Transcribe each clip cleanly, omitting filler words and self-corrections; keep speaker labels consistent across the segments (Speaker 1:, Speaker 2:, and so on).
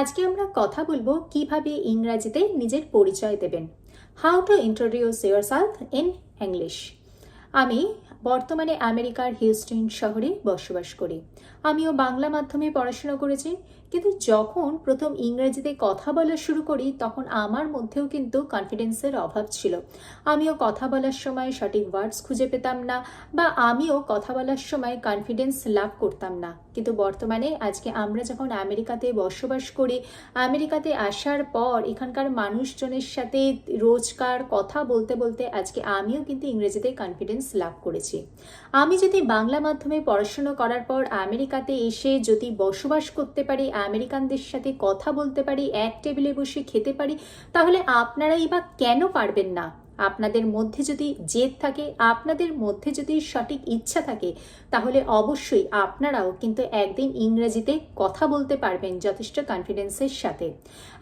Speaker 1: আজকে আমরা কথা বলবো কিভাবে ইংরেজিতে নিজের পরিচয় দেবেন। How to introduce yourself in English. আমি বর্তমানে আমেরিকার হিউস্টন শহরে বসবাস করি। আমিও বাংলা মাধ্যমে পড়াশোনা করেছি, কিন্তু যখন প্রথম ইংরেজিতে কথা বলা শুরু করি তখন আমার মধ্যেও কিন্তু কনফিডেন্সের অভাব ছিল। আমিও কথা বলার সময় সঠিক ওয়ার্ডস খুঁজে পেতাম না, বা আমিও কথা বলার সময় কনফিডেন্স লাভ করতাম না। কিন্তু বর্তমানে আজকে আমরা যখন আমেরিকাতে বসবাস করি, আমেরিকাতে আসার পর এখানকার মানুষজনের সাথে রোজকার কথা বলতে বলতে আজকে আমিও কিন্তু ইংরেজিতে কনফিডেন্স লাভ করেছি। আমি যদি বাংলা মাধ্যমে পড়াশোনা করার পর আমেরিকাতে এসে যদি বসবাস করতে পারি, আমেরিকানদের সাথে কথা বলতে পারি, এক টেবিলে বসে খেতে পারি, তাহলে আপনারাই বা কেন পারবেন না? আপনাদের মধ্যে যদি জেদ থাকে, আপনাদের মধ্যে যদি সঠিক ইচ্ছা থাকে, তাহলে অবশ্যই আপনারাও কিন্তু একদিন ইংরেজিতে কথা বলতে পারবেন যথেষ্ট কনফিডেন্সের সাথে।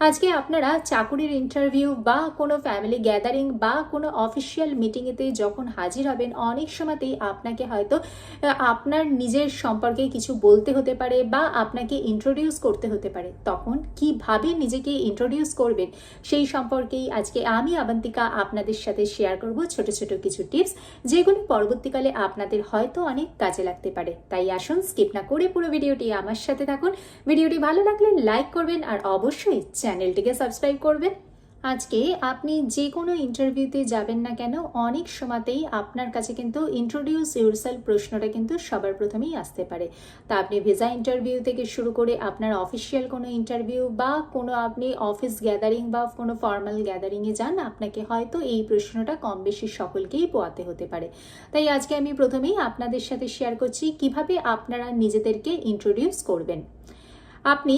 Speaker 1: আজকে আপনারা চাকুরির ইন্টারভিউ বা কোনো ফ্যামিলি গ্যাদারিং বা কোনো অফিসিয়াল মিটিংয়েতে যখন হাজির হবেন, অনেক সময়তেই আপনাকে হয়তো আপনার নিজের সম্পর্কে কিছু বলতে হতে পারে বা আপনাকে ইন্ট্রোডিউস করতে হতে পারে। তখন কিভাবে নিজেকে ইন্ট্রোডিউস করবেন সেই সম্পর্কেই আজকে আমি আবন্তিকা আপনাদের সাথে শেয়ার করব ছোট ছোট কিছু টিপস, যেগুলো পরবর্তীকালে আপনাদের হয়তো অনেক কাজে লাগতে পারে। তাই আসুন স্কিপ না করে পুরো ভিডিওটি আমার সাথে থাকুন। ভিডিওটি ভালো লাগলে লাইক করবেন আর অবশ্যই চ্যানেলটিকে সাবস্ক্রাইব করবেন। আজকে আপনি যে কোনো ইন্টারভিউতে যাবেন না কেন, অনেক সময়তেই আপনার কাছে কিন্তু ইন্ট্রোডিউস ইউরসেলফ প্রশ্নটা কিন্তু সবার প্রথমেই আসতে পারে। তা আপনি ভিসা ইন্টারভিউ থেকে শুরু করে আপনার অফিসিয়াল কোনো ইন্টারভিউ বা কোনো আপনি অফিস গ্যাদারিং বা কোনো ফর্মাল গ্যাদারিংয়ে যান, আপনাকে হয়তো এই প্রশ্নটা কম বেশি সকলকেই পোয়াতে হতে পারে। তাই আজকে আমি প্রথমেই আপনাদের সাথে শেয়ার করছি কিভাবে আপনারা নিজেদেরকে ইন্ট্রোডিউস করবেন। আপনি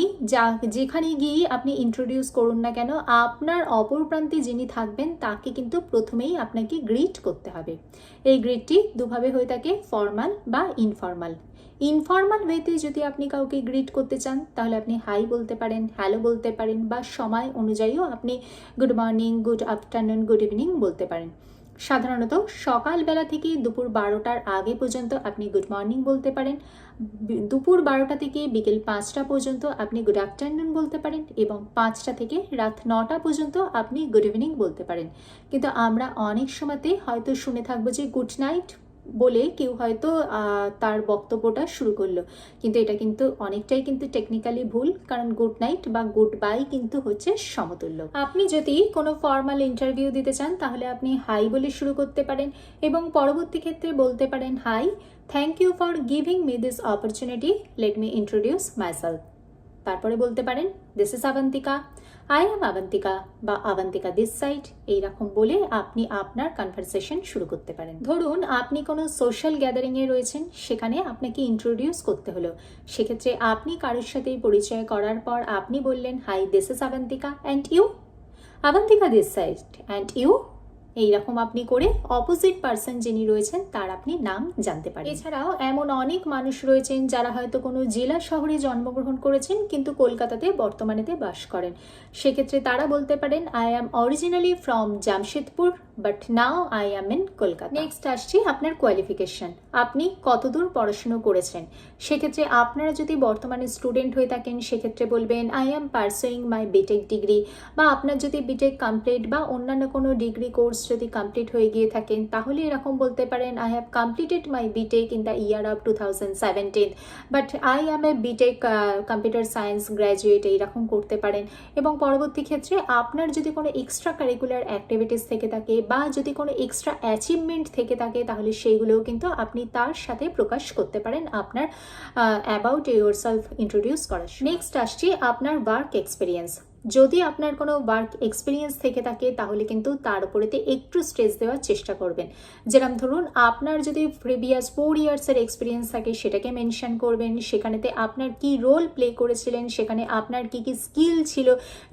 Speaker 1: যেখানে গিয়ে আপনি ইন্ট্রোডিউস করুন না কেন, আপনার অপর প্রান্তে যিনি থাকবেন তাকে কিন্তু প্রথমেই আপনাকে গ্রিট করতে হবে। এই গ্রিটটি দুভাবে হয়ে থাকে, ফর্মাল বা ইনফর্মাল। ইনফর্মাল ওয়েতে যদি আপনি কাউকে গ্রিট করতে চান, তাহলে আপনি হাই বলতে পারেন, হ্যালো বলতে পারেন, বা সময় অনুযায়ীও আপনি good morning, good afternoon, good evening বলতে পারেন। সাধারণত সকালবেলা থেকে দুপুর 12টার আগে পর্যন্ত আপনি গুড মর্নিং বলতে পারেন, দুপুর 12টা থেকে বিকেল 5টা পর্যন্ত আপনি গুড আফটারনুন বলতে পারেন, এবং 5টা থেকে রাত 9টা পর্যন্ত আপনি গুড ইভিনিং বলতে পারেন। কিন্তু আমরা অনেক সময়তে হয়তো শুনে থাকবো যে গুড নাইট বলে কেউ হয়তো তার বক্তব্যটা শুরু করলো, কিন্তু এটা কিন্তু অনেকটাই কিন্তু টেকনিক্যালি ভুল, কারণ গুড নাইট বা গুড বাই কিন্তু হচ্ছে সমতুল্য। আপনি যদি কোনো ফর্মাল ইন্টারভিউ দিতে চান, তাহলে আপনি হাই বলে শুরু করতে পারেন এবং পরবর্তী ক্ষেত্রে বলতে পারেন, hi, thank you for giving me this opportunity, let me introduce myself. তারপরে বলতে পারেন, this is Abantika, I am Abantika, বা আবন্তিকা দিস সাইড। এইরকম বলে আপনি আপনার কনভারসেশন শুরু করতে পারেন। ধরুন আপনি কোনো সোশ্যাল গ্যাদারিংয়ে রয়েছেন, সেখানে আপনাকে ইন্ট্রোডিউস করতে হলো। সেক্ষেত্রে আপনি কারোর সাথে পরিচয় করার পর আপনি বললেন, hi, this is Abantika, and you? Abantika this side, and you? এইরকম আপনি করে অপোজিট পার্সন যিনি রয়েছেন তার আপনি নাম জানতে পারেন। এছাড়াও এমন অনেক মানুষ রয়েছেন যারা হয়তো কোনো জেলা শহরে জন্মগ্রহণ করেছেন কিন্তু কলকাতাতে বর্তমানেতে বাস করেন। সেক্ষেত্রে তারা বলতে পারেন, I am originally from Jamshedpur, but now I am in Kolkata. Next আসছি আপনার কোয়ালিফিকেশন, আপনি কতদূর পড়াশুনো করেছেন। সেক্ষেত্রে আপনারা যদি বর্তমানে স্টুডেন্ট হয়ে থাকেন, সেক্ষেত্রে বলবেন, I am pursuing my BTech degree, বা আপনার যদি বিটেক কমপ্লিট বা অন্যান্য কোনো ডিগ্রি কোর্স যদি কমপ্লিট হয়ে গিয়ে থাকেন, তাহলে এরকম বলতে পারেন, I have completed my BTech in the year of 2017, but I am A B Tech computer science graduate. এইরকম করতে পারেন। এবং পরবর্তী ক্ষেত্রে আপনার যদি কোনো এক্সট্রা কারিকুলার অ্যাক্টিভিটিস থেকে থাকে বা যদি কোনো এক্সট্রা অ্যাচিভমেন্ট থেকে থাকে, তাহলে সেইগুলোও কিন্তু আপনি তার সাথে প্রকাশ করতে পারেন আপনার অ্যাবাউট ইয়োরসেলফ ইন্ট্রোডিউস করার। নেক্সট আসছি আপনার ওয়ার্ক এক্সপিরিয়েন্স। যদি আপনার কোনো ওয়ার্ক এক্সপিরিয়েন্স থেকে থাকে, তাহলে কিন্তু তার উপরেতে একটু স্ট্রেস দেওয়ার চেষ্টা করবেন। যেরকম ধরুন আপনার যদি প্রিভিয়াস 4 ইয়ার্সের এক্সপিরিয়েন্স থাকে, সেটাকে মেনশন করবেন। সেখানেতে আপনার কি রোল প্লে করেছিলেন, সেখানে আপনার কি কি স্কিল ছিল,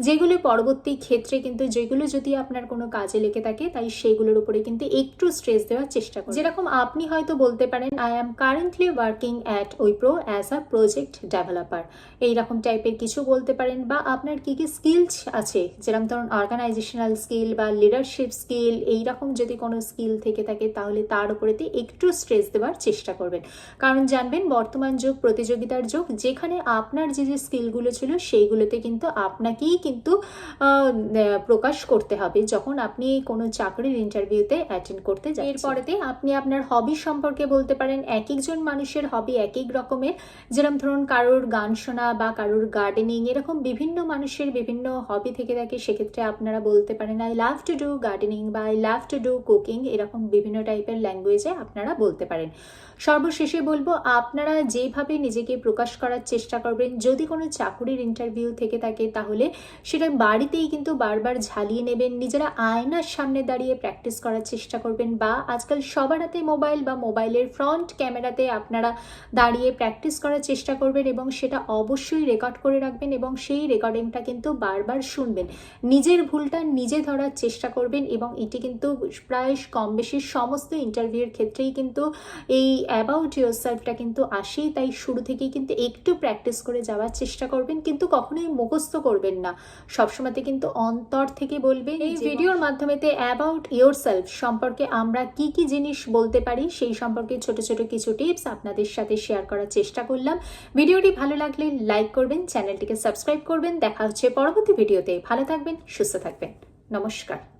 Speaker 1: যেগুলো পরবর্তী ক্ষেত্রে কিন্তু যেগুলো যদি আপনার কোনো কাজে লেগে থাকে, তাই সেগুলোর উপরে কিন্তু একটু স্ট্রেস দেওয়ার চেষ্টা করবেন। যেরকম আপনি হয়তো বলতে পারেন, I am currently working at Wipro as a project developer. এইরকম টাইপের কিছু বলতে পারেন। বা আপনার কি কি স্কিলস আছে, যেরকম ধরুন অর্গানাইজেশনাল স্কিল বা লিডারশিপ স্কিল, এইরকম যদি কোনো স্কিল থেকে থাকে তাহলে তার উপরেতে একটু স্ট্রেস দেওয়ার চেষ্টা করবেন। কারণ জানবেন বর্তমান যুগ প্রতিযোগিতার যুগ, যেখানে আপনার যে যে স্কিলগুলো ছিল সেইগুলোতে কিন্তু আপনাকেই কিন্তু প্রকাশ করতে হবে যখন আপনি কোনো চাকরির ইন্টারভিউতে অ্যাটেন্ড করতে যাচ্ছেন। এরপরেতে আপনি আপনার হবি সম্পর্কে বলতে পারেন। এক একজন মানুষের হবি এক এক রকমের, যেরকম ধরুন কারোর গান শোনা বা কারোর গার্ডেনিং, এরকম বিভিন্ন মানুষের বিভিন্ন হবি থেকে থাকে। সেক্ষেত্রে আপনারা বলতে পারেন I love to do gardening বা I love to do cooking, এরকম বিভিন্ন টাইপের ল্যাঙ্গুয়েজে আপনারা বলতে পারেন। সর্বশেষে বলবো, আপনারা যেভাবে নিজেকে প্রকাশ করার চেষ্টা করবেন, যদি কোনো চাকরির ইন্টারভিউ থেকে থাকে তাহলে সেটা বাড়িতেই কিন্তু বারবার ঝালিয়ে নেবেন। নিজেরা আয়নার সামনে দাঁড়িয়ে প্র্যাকটিস করার চেষ্টা করবেন, বা আজকাল সবার হাতে মোবাইল বা মোবাইলের ফ্রন্ট ক্যামেরাতে আপনারা দাঁড়িয়ে প্র্যাকটিস করার চেষ্টা করবেন এবং সেটা অবশ্যই রেকর্ড করে রাখবেন এবং সেই রেকর্ডিংটা কিন্তু বারবার শুনবেন। নিজের ভুলটা নিজে ধরার চেষ্টা করবেন এবং এটি কিন্তু প্রায় কম বেশি সমস্ত ইন্টারভিউর ক্ষেত্রেই কিন্তু এই অ্যাবাউট ইয়োরসেলফটা কিন্তু আসেই। তাই শুরু থেকেই কিন্তু একটু প্র্যাকটিস করে যাওয়ার চেষ্টা করবেন, কিন্তু কখনোই মুখস্থ করবেন না, সবসময়তে কিন্তু অন্তর থেকে বলবেন। এই ভিডিওর মাধ্যমেতে অ্যাবাউট ইয়োরসেলফ সম্পর্কে আমরা কি কি জিনিস বলতে পারি সেই সম্পর্কে ছোট ছোট কিছু টিপস আপনাদের সাথে শেয়ার করার চেষ্টা করলাম। ভিডিওটি ভালো লাগলে লাইক করবেন, চ্যানেলটিকে সাবস্ক্রাইব করবেন। দেখা হচ্ছে পরবর্তী ভিডিওতে। ভালো থাকবেন, সুস্থ থাকবেন। নমস্কার।